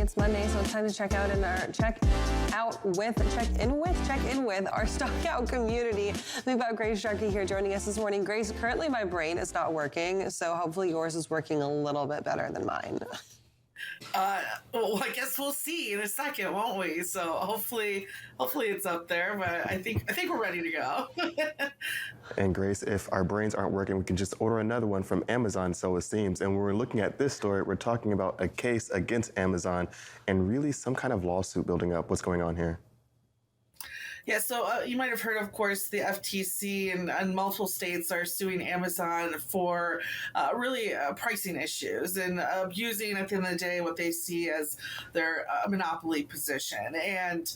It's Monday, so it's time to check in with our stock out community. We've got Grace Sharkey here joining us this morning. Grace, currently my brain is not working, so hopefully yours is working a little bit better than mine. Well, I guess we'll see in a second, won't we? So hopefully it's up there. But I think we're ready to go. And Grace, if our brains aren't working, we can just order another one from Amazon, so it seems. And when we're looking at this story, we're talking about a case against Amazon and really some kind of lawsuit building up. What's going on here? Yeah, so you might have heard, of course, the FTC and multiple states are suing Amazon for really pricing issues and abusing, at the end of the day, what they see as their monopoly position. And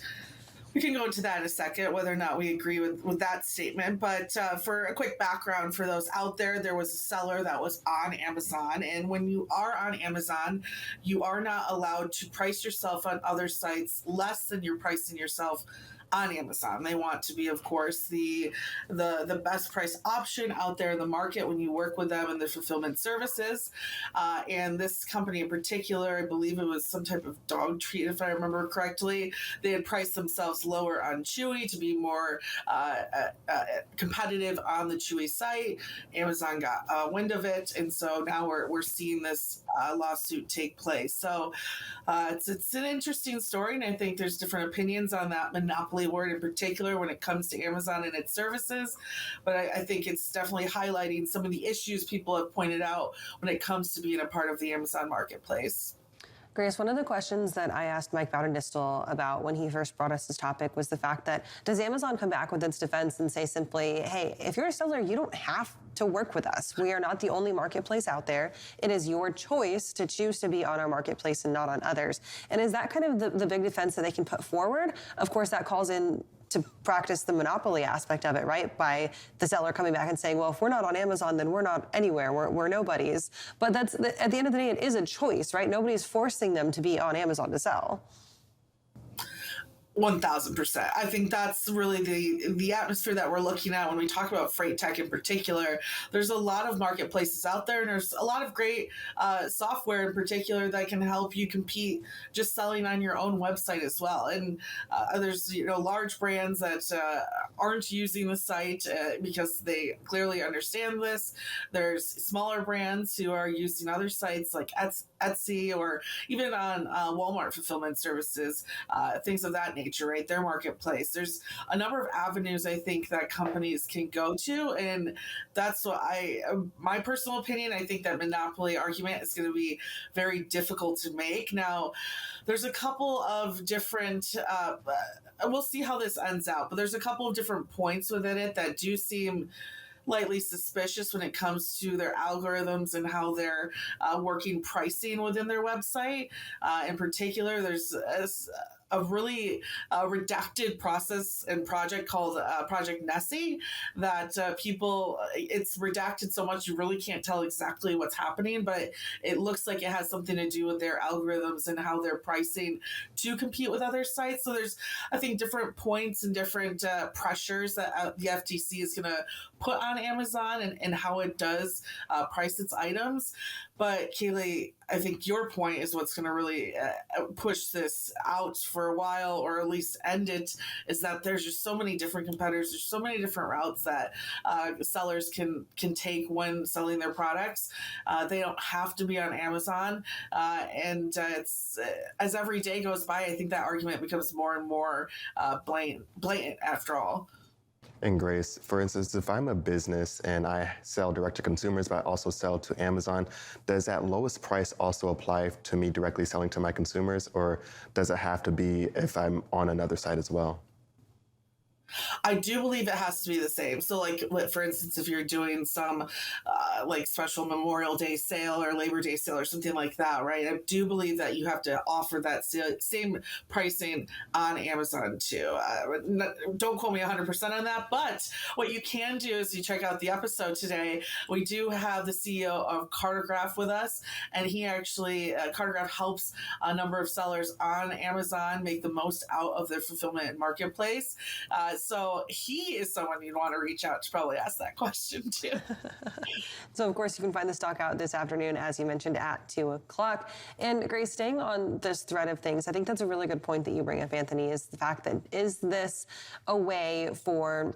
we can go into that in a second, whether or not we agree with that statement. But for a quick background for those out there, there was a seller that was on Amazon. And when you are on Amazon, you are not allowed to price yourself on other sites less than you're pricing yourself on Amazon. They want to be, of course, the best price option out there in the market when you work with them in the fulfillment services. And this company in particular, I believe it was some type of dog treat, if I remember correctly. They had priced themselves lower on Chewy to be more competitive on the Chewy site. Amazon got wind of it, and so now we're seeing this lawsuit take place. So it's an interesting story, and I think there's different opinions on that monopoly word in particular when it comes to Amazon and its services. But I think it's definitely highlighting some of the issues people have pointed out when it comes to being a part of the Amazon marketplace. Grace, one of the questions that I asked Mike Baudendistel about when he first brought us this topic was the fact that, does Amazon come back with its defense and say simply, hey, if you're a seller, you don't have to work with us. We are not the only marketplace out there. It is your choice to choose to be on our marketplace and not on others. And is that kind of the big defense that they can put forward? Of course, that calls in to practice the monopoly aspect of it, right? By the seller coming back and saying, well, if we're not on Amazon, then we're not anywhere. We're nobodies. But that's at the end of the day, it is a choice, right? Nobody's forcing them to be on Amazon to sell. 1,000%. I think that's really the atmosphere that we're looking at when we talk about freight tech in particular. There's a lot of marketplaces out there, and there's a lot of great software in particular that can help you compete just selling on your own website as well. And there's large brands that aren't using the site because they clearly understand this. There's smaller brands who are using other sites like Etsy or even on Walmart fulfillment services, things of that nature, right? Their marketplace. There's a number of avenues I think that companies can go to, and that's what my personal opinion, I think that monopoly argument is going to be very difficult to make. Now, there's a couple of different, we'll see how this ends out, but there's a couple of different points within it that do seem lightly suspicious when it comes to their algorithms and how they're working pricing within their website. In particular, there's a really redacted process and project called Project Nessie that it's redacted so much you really can't tell exactly what's happening, but it looks like it has something to do with their algorithms and how they're pricing to compete with other sites. So there's, I think, different points and different pressures that the FTC is going to put on Amazon and how it does price its items. But Kaylee, I think your point is what's going to really push this out for a while, or at least end it, is that there's just so many different competitors. There's so many different routes that sellers can take when selling their products. They don't have to be on Amazon. And it's as every day goes by, I think that argument becomes more and more blatant after all. And Grace, for instance, if I'm a business and I sell direct to consumers, but I also sell to Amazon, does that lowest price also apply to me directly selling to my consumers, or does it have to be if I'm on another site as well? I do believe it has to be the same. So, like, for instance, if you're doing some like special Memorial Day sale or Labor Day sale or something like that, right? I do believe that you have to offer that same pricing on Amazon too. Don't quote me 100% on that, but what you can do is you check out the episode today. We do have the CEO of Cartograph with us, and he actually, Cartograph helps a number of sellers on Amazon make the most out of their fulfillment marketplace. So he is someone you'd want to reach out to probably ask that question to. So, of course, you can find the stock out this afternoon, as you mentioned, at 2 o'clock. And Grace, staying on this thread of things, I think that's a really good point that you bring up, Anthony, is the fact that is this a way for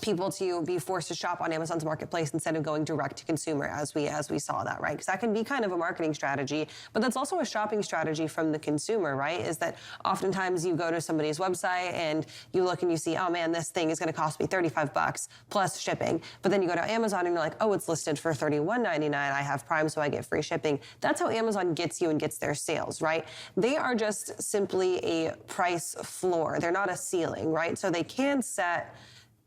people to be forced to shop on Amazon's marketplace instead of going direct to consumer, as we saw that, right? Because that can be kind of a marketing strategy, but that's also a shopping strategy from the consumer, right? Is that oftentimes you go to somebody's website and you look and you see, oh man, this thing is going to cost me $35 plus shipping. But then you go to Amazon and you're like, oh, it's listed for $31.99. I have Prime, so I get free shipping. That's how Amazon gets you and gets their sales, right? They are just simply a price floor. They're not a ceiling, right? So they can set.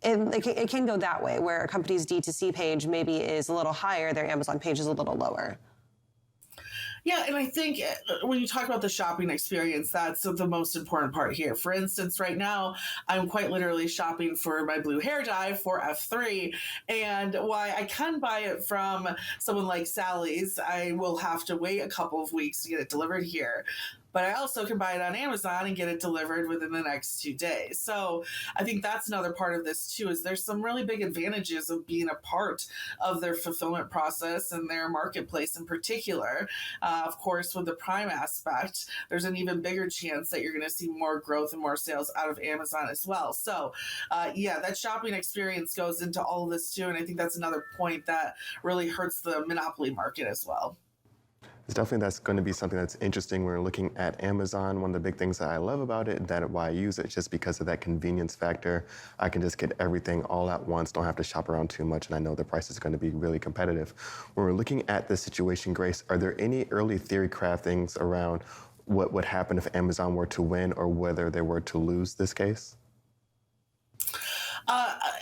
And it can go that way, where a company's D2C page maybe is a little higher, their Amazon page is a little lower. Yeah, and I think when you talk about the shopping experience, that's the most important part here. For instance, right now, I'm quite literally shopping for my blue hair dye for F3. And while I can buy it from someone like Sally's, I will have to wait a couple of weeks to get it delivered here. But I also can buy it on Amazon and get it delivered within the next 2 days. So I think that's another part of this too, is there's some really big advantages of being a part of their fulfillment process and their marketplace in particular. Of course, with the Prime aspect, there's an even bigger chance that you're going to see more growth and more sales out of Amazon as well. So yeah, that shopping experience goes into all of this too. And I think that's another point that really hurts the monopoly market as well. It's definitely that's going to be something that's interesting when we're looking at Amazon. One of the big things that I love about it, that why I use it, just because of that convenience factor. I can just get everything all at once, don't have to shop around too much, and I know the price is going to be really competitive. When we're looking at this situation, Grace, are there any early theory craftings around what would happen if Amazon were to win or whether they were to lose this case?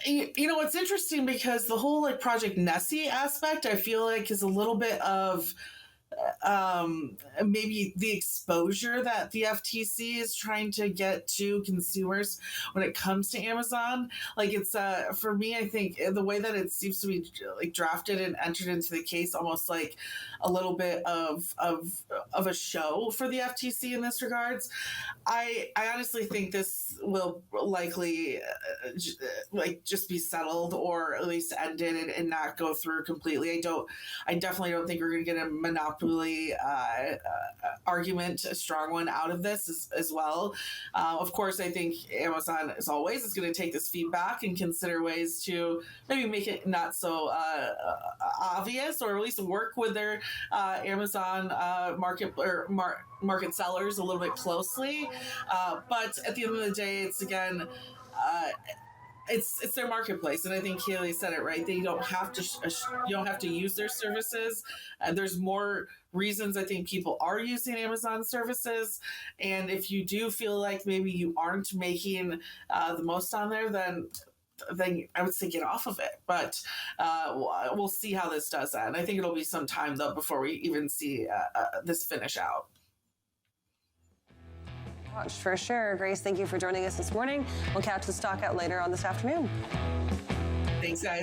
You know, it's interesting because the whole like Project Nessie aspect, I feel like is a little bit of maybe the exposure that the FTC is trying to get to consumers when it comes to Amazon. Like it's for me, I think the way that it seems to be like drafted and entered into the case, almost like a little bit of a show for the FTC in this regards. I honestly think this will likely like just be settled or at least ended and not go through completely. I definitely don't think we're going to get a monopoly argument, a strong one out of this as well. Of course, I think Amazon, as always, is going to take this feedback and consider ways to maybe make it not so obvious, or at least work with their Amazon market sellers a little bit closely. But at the end of the day, it's again. It's their marketplace, and I think Kaylee said it right. They don't have to you don't have to use their services. There's more reasons I think people are using Amazon services, and if you do feel like maybe you aren't making the most on there, then I would say get off of it. But we'll see how this does end. I think it'll be some time though before we even see this finish out. For sure. Grace, thank you for joining us this morning. We'll catch the stock out later on this afternoon. Thanks, guys.